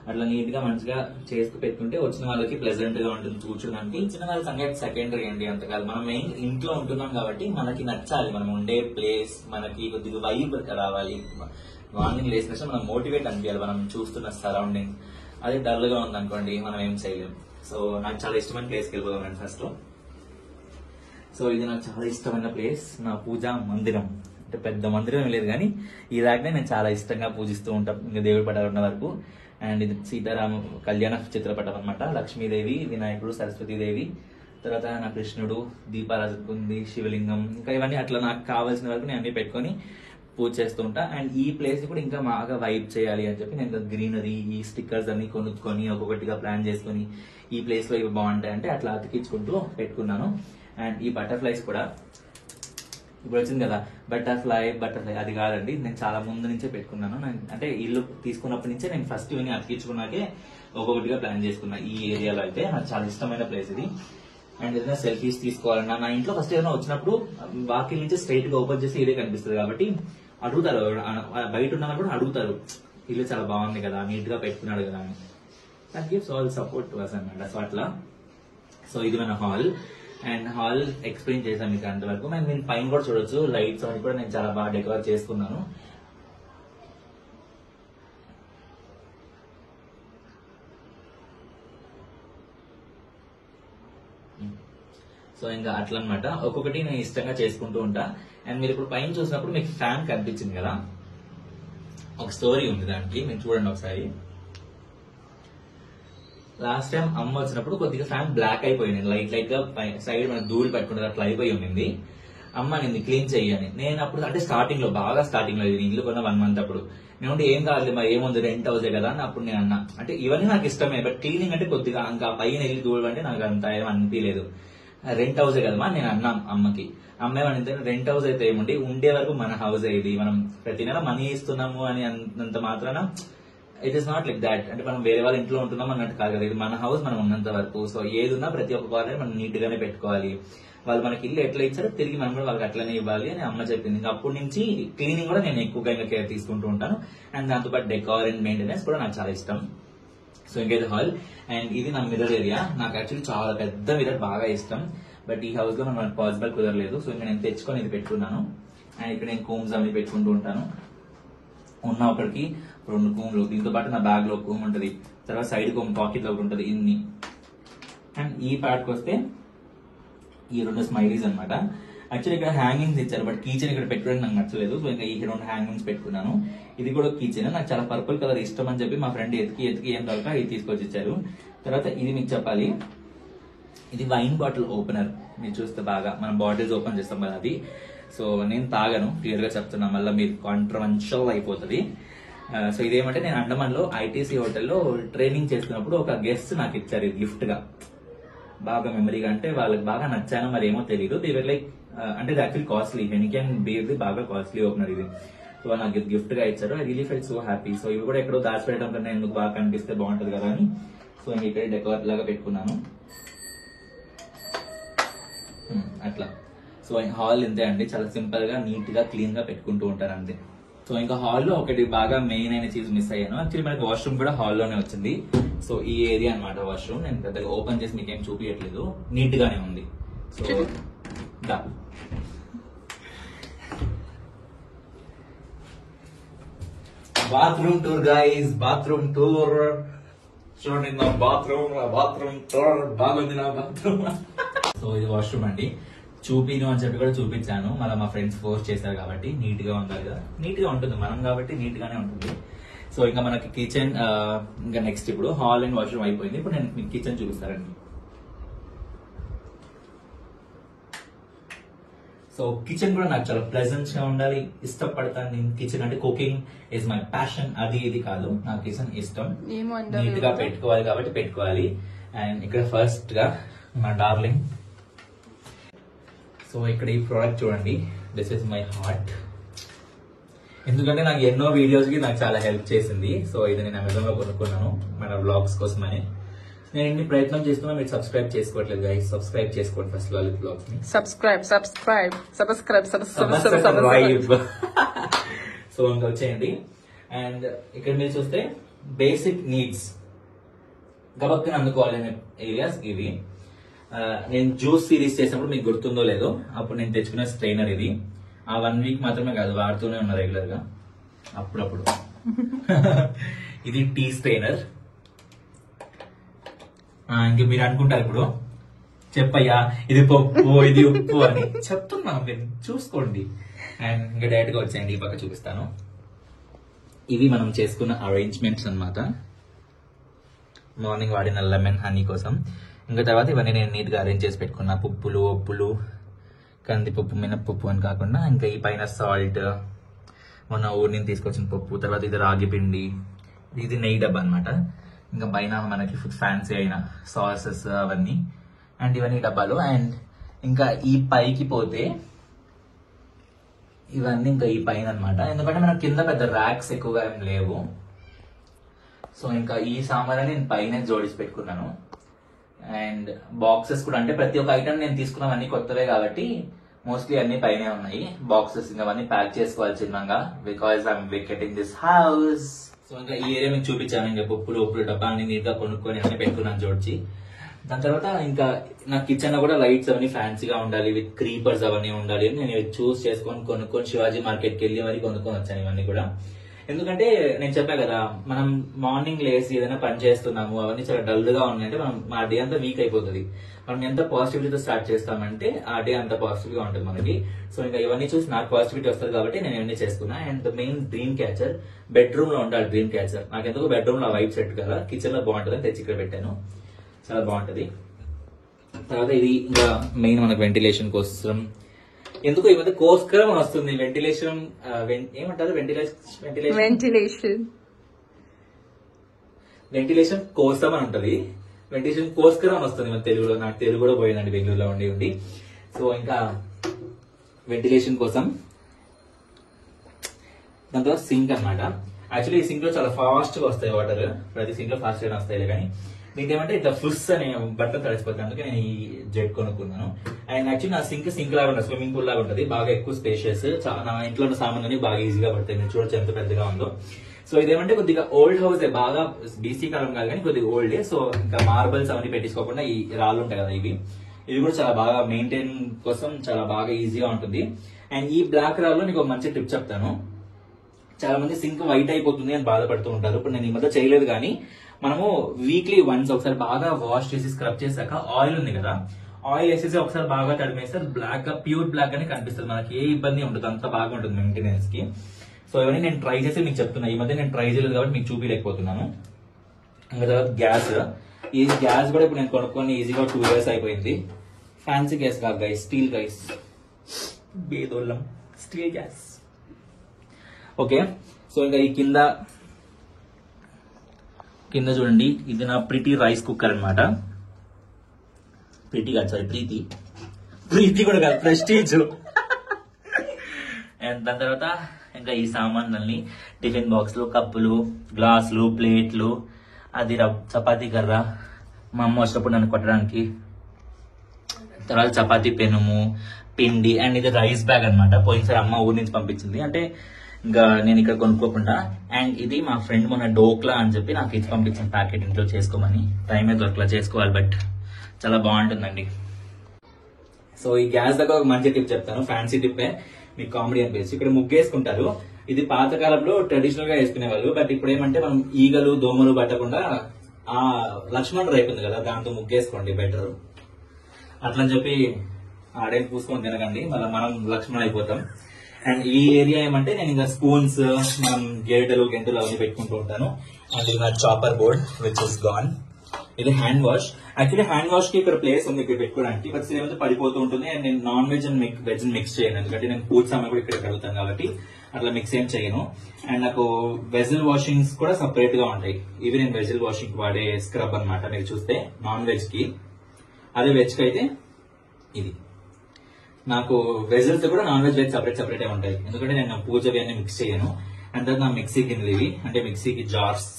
అట్లా నీట్ గా మంచిగా చేసుకు పెట్టుకుంటే వచ్చిన వాళ్ళకి ప్లెజెంట్ గా ఉంటుంది కూర్చోడానికి. చిన్న వాళ్ళ సంగతి సెకండరీ అండి, అంతకాదు. మనం మెయిన్ ఇంట్లో ఉంటున్నాం కాబట్టి మనకి నచ్చాలి, మనం ఉండే ప్లేస్ మనకి కొద్దిగా వైబ్ రావాలి. మార్నింగ్ లేసిన మనం మోటివేట్ అనిపించాలి, మనం చూస్తున్న సరౌండింగ్. అది డల్ గా ఉంది అనుకోండి మనం ఏం చేయలేం. సో నాకు చాలా ఇష్టమైన ప్లేస్కి వెళ్ళిపోదాం ఫస్ట్. సో ఇది నాకు చాలా ఇష్టమైన ప్లేస్, నా పూజా మందిరం. అంటే పెద్ద మందిరం లేదు కానీ ఈ దాకనే నేను చాలా ఇష్టంగా పూజిస్తూ ఉంటాం, ఇంకా దేవుడి పటాలు ఉన్న వరకు. అండ్ ఇది సీతారామ కళ్యాణ చిత్రపటం అనమాట. లక్ష్మీదేవి, వినాయకుడు, సరస్వతీదేవి, తర్వాత నా కృష్ణుడు, దీపారాజన ఉంది, శివలింగం, ఇంకా ఇవన్నీ అట్లా నాకు కావాల్సిన వరకు నేను అన్ని పెట్టుకొని పూజ చేస్తూ ఉంటా. అండ్ ఈ ప్లేస్ కూడా ఇంకా బాగా వైబ్ చేయాలి అని చెప్పి నేను గ్రీనరీ, ఈ స్టిక్కర్స్ అన్ని కొనుక్కొని ఒక్కొక్కటిగా ప్లాన్ చేసుకుని ఈ ప్లేస్ లో ఇవి బాగుంటాయి అంటే అట్లా అతికించుకుంటూ పెట్టుకున్నాను. అండ్ ఈ బటర్ఫ్లైస్ కూడా ఇప్పుడు వచ్చింది కదా, బటర్ఫ్లై అది కాదండి, నేను చాలా ముందు నుంచే పెట్టుకున్నాను. అంటే ఇల్లు తీసుకున్నప్పటి నుంచే నేను ఫస్ట్ ఇవన్నీ అతికించుకున్నాకే ఒక్కొక్కటిగా ప్లాన్ చేసుకున్నా. ఈ ఏరియాలో అయితే నాకు చాలా ఇష్టమైన ప్లేస్ ఇది. అండ్ ఏదైనా సెల్ఫీస్ తీసుకోవాలన్నా నా ఇంట్లో ఫస్ట్ ఏదైనా వచ్చినప్పుడు వాకిల్ నుంచి స్ట్రైట్ గా ఓపెన్ చేసి ఇదే కనిపిస్తుంది కాబట్టి అడుగుతారు, బయట ఉన్న కూడా అడుగుతారు ఇల్లు చాలా బాగుంది కదా, నీట్ గా పెట్టుకున్నాడు కదా అని. That gives all support to us అన్నమాట. సో అట్లా. సో ఇది మన హాల్. అండ్ హాల్ ఎక్స్ప్లెయిన్ చేశాను మీకు అంతవరకు. అండ్ నేను పైన కూడా చూడొచ్చు, లైట్స్ అవి కూడా నేను చాలా బాగా డెకరేట్ చేసుకున్నాను. సో ఇంకా అట్లా అనమాట, ఒక్కొక్కటి నేను ఇష్టంగా చేసుకుంటూ ఉంటా. అండ్ మీరు ఇప్పుడు పైన చూసినప్పుడు మీకు ఫ్యాన్ కనిపించింది కదా, ఒక స్టోరీ ఉంది దానికి, మీరు చూడండి ఒకసారి. లాస్ట్ టైం అమ్మ వచ్చినప్పుడు కొద్దిగా ఫ్యాన్ బ్లాక్ అయిపోయింది, లైట్ గా సైడ్ మన ధూళి పట్టుకుంటే అట్లా అయిపోయి ఉండింది. అమ్మ నిన్ను క్లీన్ చెయ్యని. నేను అప్పుడు అంటే స్టార్టింగ్ లో ఇది ఇల్లు కొన్న 1 month అప్పుడు నేను ఏం కాదు మరి ఏముంది రెంట్ హౌసే కదా అని అప్పుడు నేను అన్నా. అంటే ఇవన్నీ నాకు ఇష్టమే, బట్ క్లీనింగ్ అంటే కొద్దిగా ఇంకా పైన వెళ్ళి ధూళి అంటే నాకు అంత ఏం అనిపించలేదు. రెంట్ హౌసే కదమ్మా నేను అన్నాం అమ్మకి. అమ్మ ఏమని, రెంట్ హౌస్ అయితే ఏముండి ఉండే వరకు మన హౌస్ ఇది, మనం ప్రతి నెల మనీ ఇస్తున్నాము అని అంత మాత్రాన it is not like that. అంటే మనం వేరే వాళ్ళ ఇంట్లో ఉంటున్నాం అన్నట్టు కాదు కదా, ఇది మన హౌస్, మనం ఉన్నంత వరకు. సో ఏది ఉన్నా ప్రతి ఒక్క కార్నర్ మనం నీట్ గానే పెట్టుకోవాలి. వాళ్ళు మనకి ఇల్లు ఎట్లా ఇచ్చారో తిరిగి మనం కూడా వాళ్ళకి అట్లనే ఇవ్వాలి అని అమ్మ చెప్పింది. ఇంకా అప్పటి నుంచి క్లీనింగ్ కూడా నేను ఎక్కువగా ఇంకా కేర్ తీసుకుంటూ ఉంటాను. అండ్ దాంతోపాటు డెకార్ అండ్ మెయింటెనెన్స్ కూడా నాకు చాలా ఇష్టం. సో ఇంకైతే హాల్. అండ్ ఇది నా మిర్రర్ ఏరియా. నాకు యాక్చువల్లీ చాలా పెద్ద మిర్రర్ బాగా ఇష్టం, బట్ ఈ హౌస్ లో మనకు పాసిబుల్ కుదరలేదు. సో ఇంకా నేను తెచ్చుకొని ఇది పెట్టుకున్నాను. అండ్ ఇక్కడ నేను కూమ్స్ అవి పెట్టుకుంటూ ఉంటాను. ఉన్న ఒకటికి 2 కూమ్లు, దీంతో పాటు నా బ్యాగ్ లో కూమ్ ఉంటుంది, తర్వాత సైడ్ కూమ్ పాకెట్ లో ఒకటి ఉంటుంది, ఇన్ని. అండ్ ఈ పార్ట్కి వస్తే ఈ 2 స్మైలీస్ అనమాట. యాక్చువల్లీ ఇక్కడ హ్యాంగింగ్స్ ఇచ్చారు, బట్ కీచెన్ ఇక్కడ పెట్టుకోవడానికి నాకు నచ్చలేదు. సో ఇంకా ఈ 2 హ్యాంగింగ్స్ పెట్టుకున్నాను. ఇది కూడా కీచెన్, నాకు చాలా పర్పుల్ కలర్ ఇష్టం అని చెప్పి మా ఫ్రెండ్ ఎతికి ఏం దొరక ఇది తీసుకొచ్చి ఇచ్చారు. తర్వాత ఇది మీకు చెప్పాలి, ఇది వైన్ బాటిల్ ఓపెనర్. మీరు చూస్తే బాగా మనం బాటిల్స్ ఓపెన్ చేస్తాం కదా అది. సో నేను తాగను, క్లియర్ గా చెప్తున్నా, మళ్ళీ మీరు కాంట్రవర్షియల్ అయిపోతుంది. సో ఇదేమంటే నేను అండమాన్లో ఐటీసీ హోటల్లో ట్రైనింగ్ చేస్తున్నప్పుడు ఒక గెస్ట్ నాకు ఇచ్చారు గిఫ్ట్ గా, బాగా మెమరీగా. అంటే వాళ్ళకి బాగా నచ్చానో మరి ఏమో తెలియదు. దేవర్ లైక్ అంటే యాక్చువల్లీ కాస్ట్లీ హెనికెన్ బీర్ బాగా కాస్ట్లీ ఓపెనర్ ఇది. సో నాకు గిఫ్ట్ గా ఇచ్చారు. I really felt so happy. So ఇవి కూడా ఎక్కడో దాచిపెట్టడం కన్నా ఎందుకు బాగా కనిపిస్తే బాగుంటది కదా అని సో ఇంక ఇక్కడ డెకోర్ లాగా పెట్టుకున్నాను అట్లా. సో హాల్ ఇంతే అండి, చాలా సింపుల్ గా నీట్ గా క్లీన్ గా పెట్టుకుంటూ ఉంటారు అంతే. సో ఇంకా హాల్లో ఒకటి బాగా మెయిన్ అయిన చీజ్ మిస్ అయ్యాను. యాక్చువల్లీ మనకి వాష్రూమ్ కూడా హాల్లోనే వచ్చింది. సో ఈ ఏరియా అనమాట వాష్రూమ్. నేను పెద్దగా ఓపెన్ చేసి మీకు ఏం చూపించట్లేదు, నీట్ గానే ఉంది. So bathroom tour guys, bathroom tour చూడండి. నా బాత్రూమ్ టూర్ బాగుంది నా బాత్రూమ్. సో ఇది వాష్రూమ్ అండి, చూపిను అని చెప్పి కూడా చూపించాను. మళ్ళీ మా ఫ్రెండ్స్ ఫోర్స్ చేశారు కాబట్టి నీట్ గా ఉండాలి కదా, నీట్ గా ఉంటుంది మనం కాబట్టి నీట్ గానే ఉంటుంది. సో ఇంకా మనకి కిచెన్ ఇంకా నెక్స్ట్ ఇప్పుడు హాల్ అండ్ వాష్రూమ్ అయిపోయింది. ఇప్పుడు నేను మీకు కిచెన్ చూపిస్తానండి. సో కిచెన్ కూడా నాకు చాలా ప్లెజెంట్ గా ఉండాలి, ఇష్టపడతాను నేను. కిచెన్ అంటే కుకింగ్ ఇస్ మై ప్యాషన్, అది ఇది కాదు, నాకు కిచెన్ ఇష్టం. నీట్ గా పెట్టుకోవాలి కాబట్టి పెట్టుకోవాలి. అండ్ ఇక్కడ ఫస్ట్ గా మా డార్లింగ్. సో ఇక్కడ ఈ ప్రోడక్ట్ చూడండి, దిస్ ఇస్ మై హార్ట్. ఎందుకంటే నాకు ఎన్నో వీడియోస్ కి నాకు చాలా హెల్ప్ చేసింది. సో ఇది నేను అమెజాన్ లో కొనుక్కున్నాను మన వ్లాగ్స్ కోసమని. నేను ఇన్ని ప్రయత్నం చేస్తున్నా, మీరు సబ్స్క్రైబ్ చేసుకోవట్లేదు గైస్. సబ్స్క్రైబ్ చేసుకోండి ఫస్ట్ లలిత్ వ్లాగ్స్ ని. సబ్స్క్రైబ్. సో ఇంకా వచ్చేయండి. అండ్ ఇక్కడ మీరు చూస్తే బేసిక్ నీడ్స్ గబక్కన అందుకోవాలనే ఏరియాస్ ఇవి. నేను జ్యూస్ సిరీస్ చేసినప్పుడు మీకు గుర్తుందో లేదో, అప్పుడు నేను తెచ్చుకున్న స్ట్రైనర్ ఇది. ఆ 1 వీక్ మాత్రమే కాదు, వాడుతూనే ఉన్నా రెగ్యులర్ గా అప్పుడప్పుడు. ఇది టీ స్ట్రైనర్. ఇంక మీరు అనుకుంటారు ఇప్పుడు, చెప్పయ్యా ఇది పప్పు ఇది ఉప్పు అని చెప్తున్నా, మీరు చూసుకోండి. అండ్ ఇంకా డైరెక్ట్ గా వచ్చేయండి, ఈ పక్క చూపిస్తాను. ఇవి మనం చేసుకున్న అరేంజ్మెంట్స్ అన్నమాట, మార్నింగ్ వాడిన లెమన్ హనీ కోసం. ఇంకా తర్వాత ఇవన్నీ నేను నీట్ గా అరేంజ్ చేసి పెట్టుకున్నా, పప్పులు ఉప్పులు, కందిపప్పు మినప్పప్పు అని కాకుండా ఇంకా ఈ పైన సాల్ట్, మొన్న ఊరి నుంచి తీసుకొచ్చిన పప్పు, తర్వాత ఇది రాగి పిండి, ఇది నెయ్యి డబ్బా అనమాట. ఇంకా పైన మనకి ఫ్యాన్సీ అయిన సాసెస్ అవన్నీ, అండ్ ఇవన్నీ డబ్బాలు. అండ్ ఇంకా ఈ పైకి పోతే ఇవన్నీ ఇంకా ఈ పైన అనమాట, ఎందుకంటే మనకి కింద పెద్ద ర్యాక్స్ ఎక్కువగా ఏం లేవు. సో ఇంకా ఈ సామాన్ నేను పైన జోడించి పెట్టుకున్నాను. అండ్ బాక్సెస్ కూడా, అంటే ప్రతి ఒక్క ఐటమ్ నేను తీసుకున్నవన్నీ కొత్తవే కాబట్టి మోస్ట్లీ అన్ని పైనే ఉన్నాయి. బాక్సెస్ ఇంకా అవన్నీ ప్యాక్ చేసుకోవాలి చిన్నగా, because I'm vacating this house. So ఇంకా ఈ ఏరియా మీకు చూపించాను. ఇంకా పప్పులు డబ్బా అన్ని నీట్ గా కొనుక్కొని అన్ని పెట్టుకున్నాను జోడించి. దాని తర్వాత ఇంకా నా కిచెన్ లో కూడా లైట్స్ అవన్నీ ఫ్యాన్సీగా ఉండాలి, విత్ క్రీపర్స్ అవన్నీ ఉండాలి అని నేను చూస్ చేసుకొని కొనుక్కొని శివాజీ మార్కెట్ కి వెళ్ళి మరి కొనుక్కొని వచ్చాను ఇవన్నీ కూడా. ఎందుకంటే నేను చెప్పా కదా, మనం మార్నింగ్ లేసి ఏదైనా పని చేస్తున్నాము, అవన్నీ చాలా డల్ గా ఉన్నాయంటే మనం ఆ డే అంతా వీక్ అయిపోతుంది. మనం ఎంత పాజిటివిటీతో స్టార్ట్ చేస్తామంటే ఆ డే అంత పాజిటివ్ గా ఉంటుంది మనకి. సో ఇంకా ఇవన్నీ చూసి నాకు పాజిటివిటీ వస్తుంది కాబట్టి నేను ఇవన్నీ చేసుకున్నా. And main dream catcher, bedroom లో ఉండాలి డ్రీమ్ క్యాచర్. నాకు ఎందుకు బెడ్రూమ్ లో వైప్ సెట్ కదా, కిచెన్ లో బాగుంటుంది అని తెచ్చి ఇక్కడ పెట్టాను, చాలా బాగుంటది. తర్వాత ఇది ఇంకా మెయిన్ మనకు వెంటిలేషన్ కోసం, ఎందుకు ఈ మధ్య కోస్కరం వస్తుంది వెంటిలేషన్, ఏమంటారు వెంటిలేషన్ కోసం అని ఉంటది, వెంటిలేషన్ కోస్కరం అని వస్తుంది మన తెలుగులో. నాకు తెలుగు కూడా పోయిందండి బెంగళూరులో ఉండి. సో ఇంకా వెంటిలేషన్ కోసం. దాని తర్వాత సింక్ అనమాట. యాక్చువల్లీ ఈ సింక్ లో చాలా ఫాస్ట్ గా వస్తాయి వాటర్, ప్రతి సింక్ లో ఫాస్ట్ గా వస్తాయి. కానీ దీనికి ఏమంటే ఇట్లా ఫుస్ అనే బట్టలు తడిసిపోతుంది, అందుకే నేను ఈ జెట్ కొనుక్కున్నాను. అండ్ యాక్చువల్లీ నా సింక్ లాగా ఉంటుంది, స్విమ్మింగ్ పూల్ లాగా ఉంటుంది, బాగా ఎక్కువ స్పేషియస్. నా ఇంట్లో ఉన్న సామాన్లు బాగా ఈజీగా పడతాయి, మీరు చూడొచ్చు ఎంత పెద్దగా ఉందో. సో ఇదేమంటే కొద్దిగా ఓల్డ్ హౌస్, బాగా బీసీ కాలం కాదు కానీ కొద్దిగా ఓల్డ్. సో ఇంకా మార్బల్స్ అవన్నీ పెట్టించుకోకుండా ఈ రాళ్ళు ఉంటాయి కదా, ఇవి కూడా చాలా బాగా మెయింటైన్ కోసం చాలా బాగా ఈజీగా ఉంటుంది. అండ్ ఈ బ్లాక్ రాళ్ళు నీకు ఒక మంచి టిప్ చెప్తాను. చాలా మంది సింక్ వైట్ అయిపోతుంది అని బాధపడుతూ ఉంటారు. ఇప్పుడు నేను ఈ మధ్య చేయలేదు కానీ మనము వీక్లీ వన్స్ ఒకసారి బాగా వాష్ చేసి స్క్రబ్ చేశాక ఆయిల్ ఉంది కదా, ఆయిల్ వేసేసి ఒకసారి బాగా తడిమేస్తే బ్లాక్ గా ప్యూర్ బ్లాక్ అని కనిపిస్తుంది, మనకి ఏ ఇబ్బంది ఉండదు, అంత బాగా ఉంటుంది మెయింటెనెన్స్ కి. సో ఇవన్నీ నేను ట్రై చేసి మీకు చెప్తున్నా. ఈ మధ్య నేను ట్రై చేయలేదు కాబట్టి మీకు చూపించలేకపోతున్నాను. ఇంకా తర్వాత గ్యాస్, ఈ గ్యాస్ కూడా ఇప్పుడు నేను కొనుక్కొని ఈజీగా 2 years అయిపోయింది. ఫ్యాన్సీ గ్యాస్ కాదు గైస్, స్టీల్ గైస్, బేదోళ్ళం స్టీల్ గ్యాస్. ఓకే, సో ఇంకా ఈ కింద కింద చూడండి, ఇది నా ప్రీతి రైస్ కుక్కర్ అనమాట. ప్రీతి కాదు, సారీ ప్రీతి కూడా కాదు, ప్రెస్టీజ్. అండ్ దాని తర్వాత ఇంకా ఈ సామాన్లన్నీ టిఫిన్ బాక్స్లు, కప్పులు, గ్లాసులు, ప్లేట్లు, అది చపాతీ కర్ర, మా అమ్మ వచ్చినప్పుడు నన్ను కొట్టడానికి, తర్వాత చపాతీ పెనుము, పిండి, అండ్ ఇది రైస్ బ్యాగ్ అనమాట. పోయినసారి అమ్మ ఊరి నుంచి పంపించింది, అంటే ఇంకా నేను ఇక్కడ కొనుక్కోకుండా. అండ్ ఇది మా ఫ్రెండ్ మొన్న డోక్లా అని చెప్పి నాకు ఇచ్చి పంపించిన ప్యాకెట్, ఇంట్లో చేసుకోమని. టైమే దొరకలా, చేసుకోవాలి, బట్ చాలా బాగుంటుందండి. సో ఈ గ్యాస్ దగ్గర ఒక మంచి టిప్ చెప్తాను, ఫ్యాన్సీ టిప్పే, మీకు కామెడీ అనిపించి. ఇక్కడ ముగ్గేసుకుంటారు, ఇది పాతకాలంలో ట్రెడిషనల్ గా వేసుకునేవాళ్ళు. బట్ ఇప్పుడు ఏమంటే మనం ఈగలు దోమలు పట్టకుండా ఆ లక్ష్మణ్ రేపు ఉంది కదా, దాంతో ముగ్గేసుకోండి బెటర్. అట్లని చెప్పి ఆడేం పూసుకొని తినకండి, మళ్ళీ మనం లక్ష్మణ్ అయిపోతాం. అండ్ ఈ ఏరియా ఏమంటే నేను ఇంకా స్పూన్స్, మనం గెంటలు అవన్నీ పెట్టుకుంటూ ఉంటాను. అండ్ ఇది నా chopper board which is gone. ఇది hand wash. Actually hand wash కి ఇక్కడ ప్లేస్ ఉంది ఇక్కడ పెట్టుకోవడానికి, బట్ ఏమైతే పడిపోతూ ఉంటుంది. అండ్ నేను non veg and veg mix చేయను, ఎందుకంటే నేను పూజ సామాన్ కూడా ఇక్కడ కడుగుతాను కాబట్టి అట్లా మిక్స్ ఏం చేయను. అండ్ నాకు వెజిల్ వాషింగ్స్ కూడా సపరేట్ గా ఉంటాయి. ఇవి నేను వెజిల్ వాషింగ్ వాడే స్క్రబ్ అనమాట. మీరు చూస్తే నాన్ వెజ్ కి, అదే వెజ్ కి అయితే ఇది. నాకు వెజిల్స్ కూడా నాన్ వెజ్ సపరేట్ ఉంటాయి, ఎందుకంటే నేను పూజవి అన్ని మిక్స్ చేయను. అండ్ తర్వాత నా మిక్సీ గిన్నెలు ఇవి, అంటే మిక్సీకి జార్స్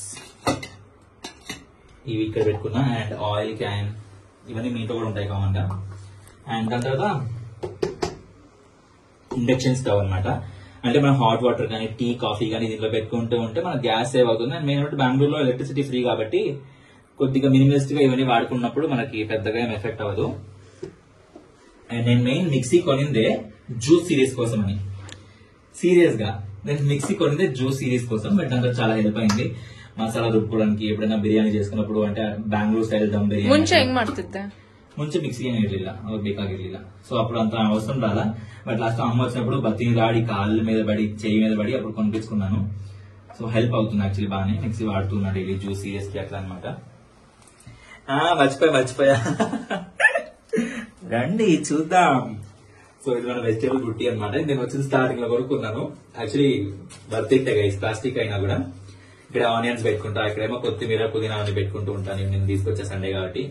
ఇవి ఇక్కడ పెట్టుకున్నా. అండ్ ఆయిల్ క్యాన్, ఇవన్నీ మీతో కూడా ఉంటాయి కామన్ గా. అండ్ దాని తర్వాత ఇండక్షన్ స్టవ్ అనమాట. అంటే మనం హాట్ వాటర్ కానీ టీ, కాఫీ కానీ దీంట్లో పెట్టుకుంటూ ఉంటే మన గ్యాస్ సేవ్ అవుతుంది. అండ్ మెయిన్ బెంగళూరులో ఎలక్ట్రిసిటీ ఫ్రీ కాబట్టి కొద్దిగా మినిమలిస్ట్ గా ఇవన్నీ వాడుకున్నప్పుడు మనకి పెద్దగా ఏం ఎఫెక్ట్ అవ్వదు. అండ్ నేను మెయిన్ మిక్సీ కొనిందే జ్యూస్ సిరీస్ కోసం అని, సీరియస్ గా నేను మిక్సీ కొనిందే జ్యూస్ సిరీస్ కోసం. బట్ దాంట్లో చాలా హెల్ప్ అయింది మసాలా రుబ్బుకోవడానికి, ఎప్పుడైనా బిర్యానీ చేసుకున్నప్పుడు, అంటే బెంగళూరు స్టైల్ దమ్ బిర్యానీ ಮುಂಚೆ ಮಿಕ್ಸಿ ಏನು ಇರಲಿಲ್ಲ, ಅವ್ರು ಬೇಕಾಗಿರ್ಲಿಲ್ಲ. ಸೊ అప్పుడు అంత అవసరం రాలా. బట్ లాస్ట్ అమ్మ వచ్చినప్పుడు బతిని రాడి కాళ్ళ మీద పడి చెయ్యి మీద పడి అప్పుడు కొనిపించుకున్నాను. సో హెల్ప్ అవుతుంది యాక్చువల్లీ బాగానే. మిక్సీ వాడుతున్నా డైలీ జ్యూస్ సీరియస్లీ అట్లా అనమాట. మర్చిపోయా రండి చూద్దాం. సో ఇది మన వెజిటేబుల్ బుట్టి అనమాట. నేను వచ్చిన స్టార్టింగ్ లో కొనుక్కున్నాను. యాక్చువల్లీ బర్తింటే గైస్, ప్లాస్టిక్ అయినా కూడా. ఇక్కడ ఆనియన్స్ పెట్టుకుంటా, ఇక్కడేమో కొత్తిమీర, పుదీనా అన్ని పెట్టుకుంటూ ఉంటాను నేను తీసుకొచ్చే సండే కాబట్టి.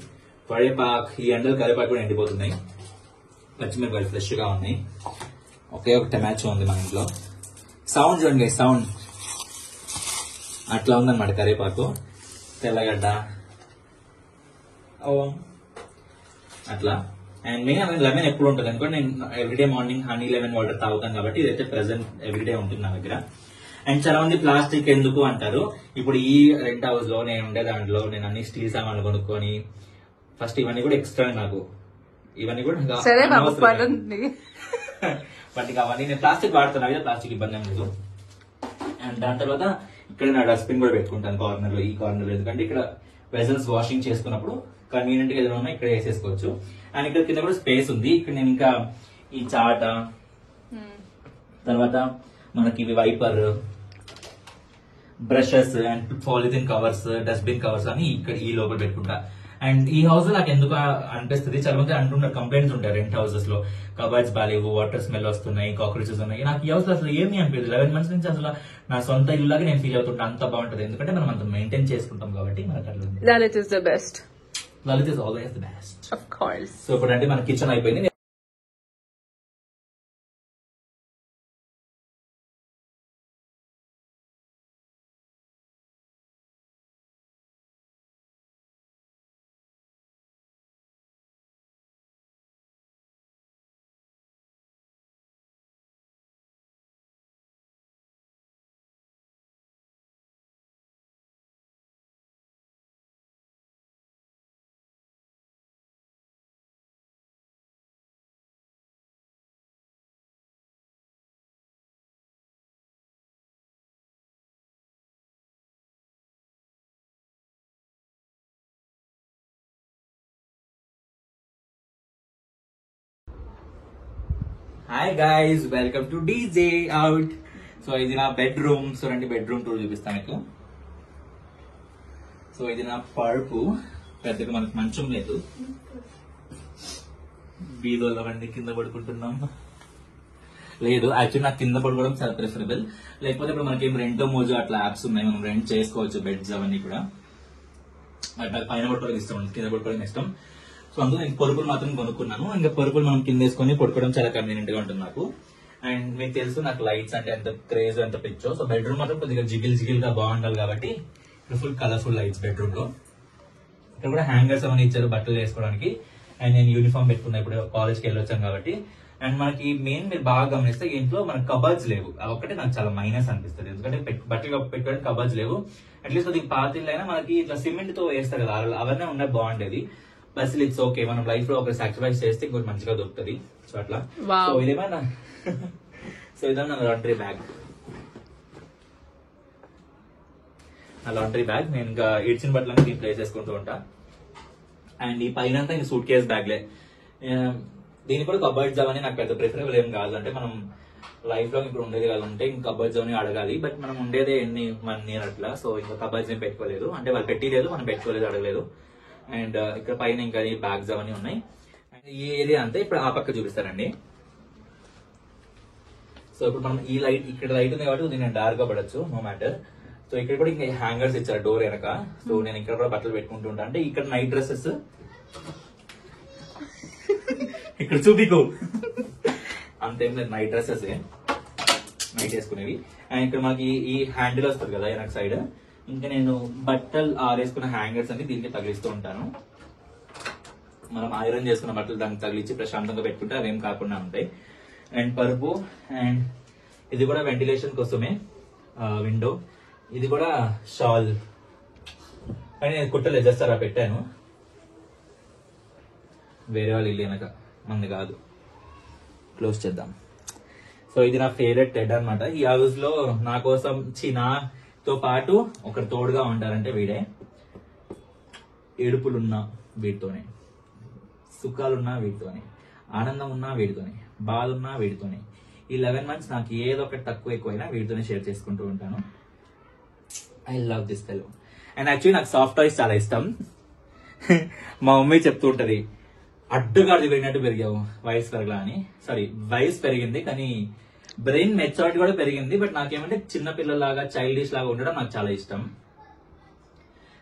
కరివేపాకు, ఈ ఎండలు కరివేపాకు కూడా ఎండిపోతున్నాయి. పచ్చిమిరపకాయలు ఫ్రెష్ గా ఉన్నాయి. ఒకే ఒక టమాటో ఉంది మన ఇంట్లో. సౌండ్ చూడండి, సౌండ్ అట్లా ఉందన్నమాట. కరివేపాకు, తెల్లగడ్డ అట్లా. అండ్ మెయిన్ లెమన్ ఎప్పుడు ఉంటుంది అనుకోండి. నేను everyday morning honey lemon water తాగుతాను కాబట్టి ఇదైతే ప్రెసెంట్ ఎవ్రీడే ఉంటుంది నా దగ్గర. అండ్ చాలా మంది ప్లాస్టిక్ ఎందుకు అంటారు. ఇప్పుడు ఈ రెంట్ హౌస్ లో నేను ఉండే దాంట్లో నేను అన్ని స్టీల్ సామాన్లు కొనుక్కొని, ఫస్ట్ ఇవన్నీ కూడా ఎక్స్ట్రా నాకు, ఇవన్నీ కూడా బట్ ఇక అవన్నీ నేను ప్లాస్టిక్ వాడుతున్నా కదా, ప్లాస్టిక్ ఇబ్బంది ఏం లేదు. అండ్ దాని తర్వాత ఇక్కడ నా డస్ట్బిన్ కూడా పెట్టుకుంటాను కార్నర్ లో, ఈ కార్నర్ లో. ఎందుకంటే ఇక్కడ వెజల్స్ వాషింగ్ చేసుకున్నప్పుడు కన్వీనియంట్ గా ఏదైనా ఉన్నా ఇక్కడ వేసేసుకోవచ్చు. అండ్ ఇక్కడ కింద కూడా స్పేస్ ఉంది. ఇక్కడ నేను ఇంకా ఈ చాట, తర్వాత మనకి ఇవి wiper, brushes and polythene covers, dustbin covers అని ఇక్కడ ఈ లోపల పెట్టుకుంటా. అండ్ ఈ హౌస్ నాకు ఎందుకు అనిపిస్తుంది, చాలా మంది అంటున్నారు, కంప్లైంట్స్ ఉంటాయి రెంట్ హౌసెస్ లో, కబర్డ్స్ బాలేవు, వాటర్ స్మెల్ వస్తున్నాయి, కాక్రోచెస్ ఉన్నాయి. నాకు ఈ హౌస్ అసలు ఏమీ అనిపించదు. 11 months నుంచి అసలు నా సొంత ఇల్లులాగా నేను ఫీల్ అవుతుంటా. అంత బాగుంటది, ఎందుకంటే మనం అంత మెయింటైన్ చేసుకుంటాం కాబట్టి మనకు అట్లా. Lalit is the best. Lalit is always the best. Of course. So ఇప్పుడు అంటే మన కిచెన్ అయిపోయింది. Hi guys, welcome to DJ out. So ఇది నా బెడ్రూమ్. సో రండి బెడ్రూమ్ టూర్ చూపిస్తాను మీకు. సో ఇది నా పరుపు. పెద్దగా మనకు మంచం లేదు, బీదోలో రండి కింద పడుకుంటున్నాం. లేదు యాక్చువల్లీ నాకు కింద పడుకోవడం చాలా ప్రిఫరబుల్. లేకపోతే ఇప్పుడు మనకి రెంటో మోజో అట్లా యాప్స్ ఉన్నాయి, మనం రెంట్ చేసుకోవచ్చు బెడ్స్ అవన్నీ కూడా. నాకు పైన పడుకోవడం ఇష్టం ఉంది, కింద పడుకోవడం ఇష్టం. సో అందులో నేను పరుపులు మాత్రం కొనుక్కున్నాను. ఇంకా పరుపులు మనం కింద వేసుకొని పడుకోవడం చాలా కన్వీనియంట్ గా ఉంటుంది నాకు. అండ్ మీకు తెలుసు నాకు లైట్స్ అంటే ఎంత క్రేజ్ ఎంత పిచ్చో. సో బెడ్రూమ్ మాత్రం కొద్దిగా జిగిల్ గా బాగుండాలి కాబట్టి ఫుల్ కలర్ఫుల్ లైట్స్ బెడ్రూమ్ లో. ఇక్కడ కూడా హ్యాంగర్స్ అవన్నీ ఇచ్చారు బట్టలు వేసుకోవడానికి. అండ్ నేను యూనిఫామ్ పెట్టుకున్నా, ఇప్పుడు కాలేజ్కి వెళ్ళొచ్చాను కాబట్టి. అండ్ మనకి మెయిన్ మీరు బాగా గమనిస్తే ఇంట్లో మనకు కబర్డ్స్ లేవు. అది ఒకటి నాకు చాలా మైనస్ అనిపిస్తుంది, ఎందుకంటే బట్టలు పెట్టుకోవడానికి కబర్డ్స్ లేవు. అట్లీస్ట్ కొద్దిగా పాత ఇల్లు అయినా మనకి ఇట్లా సిమెంట్ తో వేస్తారు కదా, అవన్నీ ఉన్నాయి బాగుండేది. బస్ ఇట్స్ ఓకే, మనం లైఫ్ లో ఒక సాక్రిఫైస్ చేస్తే ఇంకొక మంచిగా దొరుకుతుంది. సో అట్లా. సో ఇదేమైనా సో ఇదే నా లాండ్రీ బ్యాగ్. నా లాండ్రీ బ్యాగ్ నేను ఇంకా ఇడ్చిన బట్టలన్నీ దీంట్లో వేసేసుకుంటూ ఉంటా. అండ్ ఈ పైన అంతా ఇంకా సూట్ కేస్ బ్యాగ్లే. దీనికి కూడా కబర్డ్స్ అవన్నీ నాకు పెద్ద ప్రిఫరబుల్ ఏం కాదు. అంటే మనం లైఫ్ లో ఇప్పుడు ఉండేది కాదంటే ఇంకా కబర్డ్స్ అవన్నీ అడగాలి, బట్ మనం ఉండేదే ఎన్ని వన్ ఇయర్ అట్లా. సో ఇంకా కబర్డ్స్ ఏం పెట్టుకోలేదు, అంటే వాళ్ళు పెట్టలేదు, మనం పెట్టుకోలేదు, అడగలేదు. అండ్ ఇక్కడ పైన ఇంకా బ్యాగ్స్ అవన్నీ ఉన్నాయి. అండ్ ఈ ఏరియా అంతా ఇప్పుడు ఆ పక్క చూపిస్తానండి. సో ఇప్పుడు మనం ఈ లైట్, ఇక్కడ లైట్ ఉంది కాబట్టి నేను డార్క్ గా పడచ్చు, నో మ్యాటర్. సో ఇక్కడ కూడా ఇంకా హ్యాంగర్స్ ఇచ్చారు డోర్ వెనక. సో నేను ఇక్కడ కూడా బట్టలు పెట్టుకుంటూ ఉంటాను. అంటే ఇక్కడ నైట్ డ్రెస్సెస్ ఇక్కడ చూపికు అంతేం లేదు, నైట్ డ్రెస్సెస్ నైట్ వేసుకునేవి. అండ్ ఇక్కడ మనకి ఈ హ్యాండిల్ వస్తుంది కదా వెనక సైడ్, ఇంకా నేను బట్టలు ఆరేసుకున్న హ్యాంగర్స్ అన్ని దీనికి తగిలిస్తూ ఉంటాను. మనం ఐరన్ చేసుకున్న బట్టలు దానికి తగిలిచ్చి ప్రశాంతంగా పెట్టుకుంటే అవేం కాకుండా ఉంటాయి. అండ్ పరుపు, అండ్ ఇది కూడా వెంటిలేషన్ కోసమే విండో. ఇది కూడా షాల్, కానీ నేను కుట్టలు ఎజెస్తారా పెట్టాను, వేరే వాళ్ళు ఇల్లు వెనక, మంది కాదు. క్లోజ్ చేద్దాం. సో ఇది నా ఫేవరెట్ టెడ్ అనమాట. ఈ హౌస్ లో నా కోసం నాతో పాటు ఒకరు తోడుగా ఉంటారంటే వీడే. ఏడుపులున్నా వీడితోనే, సుఖాలున్నా వీడితోనే, ఆనందం ఉన్నా వీడితోనే, బాధ ఉన్నా వీడితోనే. ఈ 11 months నాకు ఏదో ఒకటి తక్కువ ఎక్కువైనా వీడితోనే షేర్ చేసుకుంటూ ఉంటాను. I love this fellow. And actually నాకు సాఫ్ట్ టాయ్స్ చాలా ఇష్టం. మా మమ్మీ చెప్తూ ఉంటది, అడ్డుగాడు పెరిగినట్టు పెరిగావు, వయసు పెరగలా అని. సారీ, వయసు పెరిగింది కానీ బ్రెయిన్ మెచ్యూరిటీ కూడా పెరిగింది. బట్ నాకేమంటే చిన్న పిల్లలాగా చైల్డిష్ లాగా ఉండడం నాకు చాలా ఇష్టం.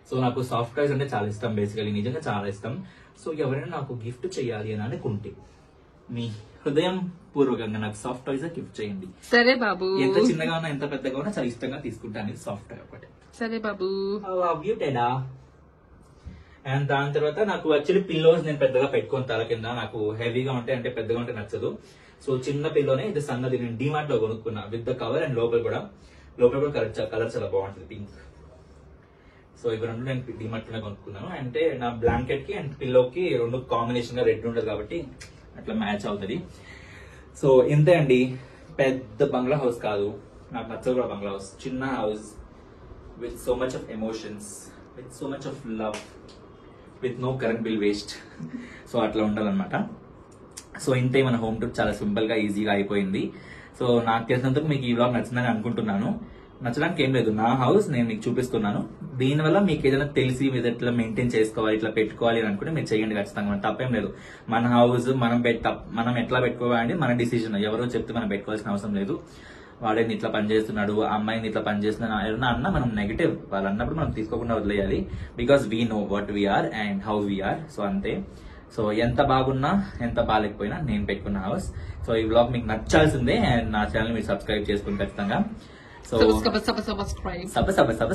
సో నాకు సాఫ్ట్ టాయ్స్ అంటే చాలా ఇష్టం, బేసికలీ నిజంగా చాలా ఇష్టం. సో ఎవరైనా నాకు గిఫ్ట్ చేయాలి అని అనుకుంటే మీ హృదయం పూర్వకంగా నాకు సాఫ్ట్ టాయ్స్ గిఫ్ట్ చేయండి. సరే బాబు. ఎంత చిన్నగా ఉన్నా ఎంత పెద్దగా ఉన్నా చాలా ఇష్టంగా తీసుకుంటాను సాఫ్ట్ టాయ్ ఒకటి. సరే బాబు. అండ్ దాని తర్వాత నాకు యాక్చువల్లీ పిల్లోస్ నేను పెద్దగా పెట్టుకోను తల కింద, నాకు హెవీగా ఉంటే అంటే పెద్దగా ఉంటే నచ్చదు. సో చిన్న పిల్లోనే ఇది సన్నది నేను డిమార్ట్ లో కొనుక్కున్నా విత్ ద కవర్. అండ్ లోపల కూడా కలర్ చాలా బాగుంటుంది, పింక్. సో ఇవి రెండు నేను డిమార్ట్ లోనే కొనుక్కున్నాను. అంటే నా బ్లాంకెట్ కి అండ్ పిల్లోకి రెండు కాంబినేషన్ గా రెడ్ ఉంటుంది కాబట్టి అట్లా మ్యాచ్ అవుతుంది. సో ఇంతే అండి, పెద్ద బంగ్లా హౌస్ కాదు, నాకు నచ్చదు కూడా బంగ్లా హౌస్. చిన్న house with so much of emotions, with so much of love, with no current bill waste. So అట్లా ఉండాలన్నమాట. సో ఇంతే మన హోమ్ టూర్ చాలా సింపుల్ గా ఈజీగా అయిపోయింది. సో నాకు తెలిసినందుకు మీకు ఈ వ్లాగ్ నచ్చిందని అనుకుంటున్నాను. నచ్చడానికి ఏం లేదు, నా హౌస్ నేను మీకు చూపిస్తున్నాను. దీనివల్ల మీకు ఏదైనా తెలిసి మీరు ఎట్లా మెయింటైన్ చేసుకోవాలి, ఇట్లా పెట్టుకోవాలి అని అనుకుంటే మీరు చేయండి ఖచ్చితంగా, తప్పేం లేదు. మన హౌస్ మనం ఎట్లా పెట్టుకోవాలి మన డిసిజన్. ఎవరో చెప్తే మనం పెట్టుకోవాల్సిన అవసరం లేదు. వాడేది ఇట్లా పనిచేస్తున్నాడు, ఆ అమ్మాయిని ఇట్లా పనిచేస్తున్నాడు ఎవరన్నా అన్నా మనం నెగిటివ్ వాళ్ళు అన్నప్పుడు మనం తీసుకోకుండా వదిలేయాలి. Because we know what we are and how we are. So అంతే. సో ఎంత బాగున్నా ఎంత బాగాలేకపోయినా నేను పెట్టుకున్న హౌస్. సో ఈ వ్లాగ్ మీకు నచ్చాల్సిందే. అండ్ నా ఛానల్ మీరు సబ్స్క్రైబ్ చేసుకుని ఖచ్చితంగా. So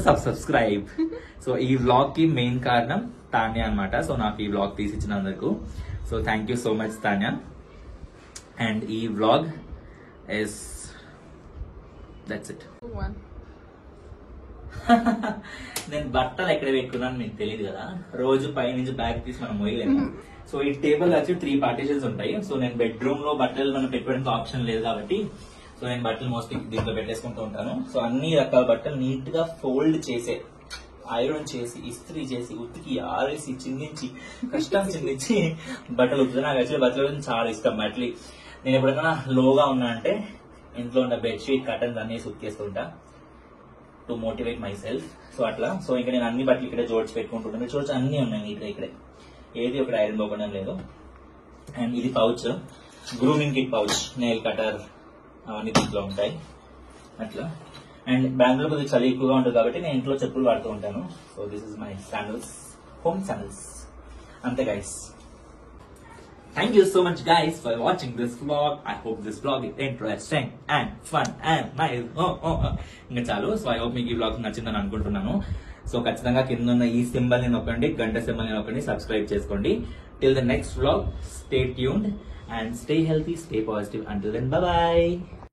subscribe. సో ఈ వ్లాగ్ కి మెయిన్ కారణం తాన్యా అనమాట. సో నాకు ఈ వ్లాగ్ తీసి ఇచ్చినందుకు so thank you so much Tanya. And ఈ వ్లాగ్ ఇస్ దట్స్ ఇట్. నేను బట్టలు ఎక్కడ పెట్టుకున్నాను మీకు తెలియదు కదా, రోజు పై నుంచి బ్యాగ్ తీసి మనం మోయలేము. సో ఈ టేబుల్ వచ్చి 3 పార్టీషన్స్ ఉంటాయి. సో నేను బెడ్రూమ్ లో బట్టలు మనం పెట్టుకోవడానికి ఆప్షన్ లేదు కాబట్టి సో నేను బట్టలు మోస్ట్లీ దీంట్లో పెట్టేసుకుంటూ ఉంటాను. సో అన్ని రకాల బట్టలు నీట్ గా ఫోల్డ్ చేసే, ఐరన్ చేసి, ఇస్త్రీ చేసి, ఉతికి, ఆరేసి, చిందించి, కష్టం చిందించి బట్టలు ఉతుకుతాను. నాకు యాక్చువల్లీ బట్టలు చాలా ఇష్టం. అట్లీ నేను ఎప్పుడైనా లోగా ఉన్నా అంటే ఇంట్లో ఉన్న బెడ్షీట్ కర్టన్స్ అన్ని ఉతికేస్తుంటా to motivate myself. So అట్లా. సో ఇంకా నేను అన్ని బట్టలు ఇక్కడే జోడ్చి పెట్టుకుంటున్నాను. చూడొచ్చు అన్ని ఉన్నాయి నీట్గా ఇక్కడే, ఏది ఒకటి ఐరన్ పోకుండా లేదు. అండ్ ఇది pouch, grooming kit pouch, nail cutter అవన్నీ దీంట్లో ఉంటాయి అట్లా. అండ్ బెంగళూరు కొద్దిగా చలి ఎక్కువగా ఉంటుంది కాబట్టి నేను ఇంట్లో చెప్పులు వాడుతూ ఉంటాను. So this is my sandals. Home channels. అంతే guys. Thank you so much guys for watching this vlog. I hope this vlog is interesting and fun and nice. ఇంకా చాలు. సో ఐ హోప్ మీకు ఈ vlog నచ్చిందని అనుకుంటున్నాను. సో ఖచ్చితంగా కింద ఉన్న ఈ సింబల్ ని నొక్కండి, గంట సింబల్ ని నొక్కండి, సబ్స్క్రైబ్ చేసుకోండి. Till the next vlog, stay tuned and stay healthy, stay positive. Until then, bye bye.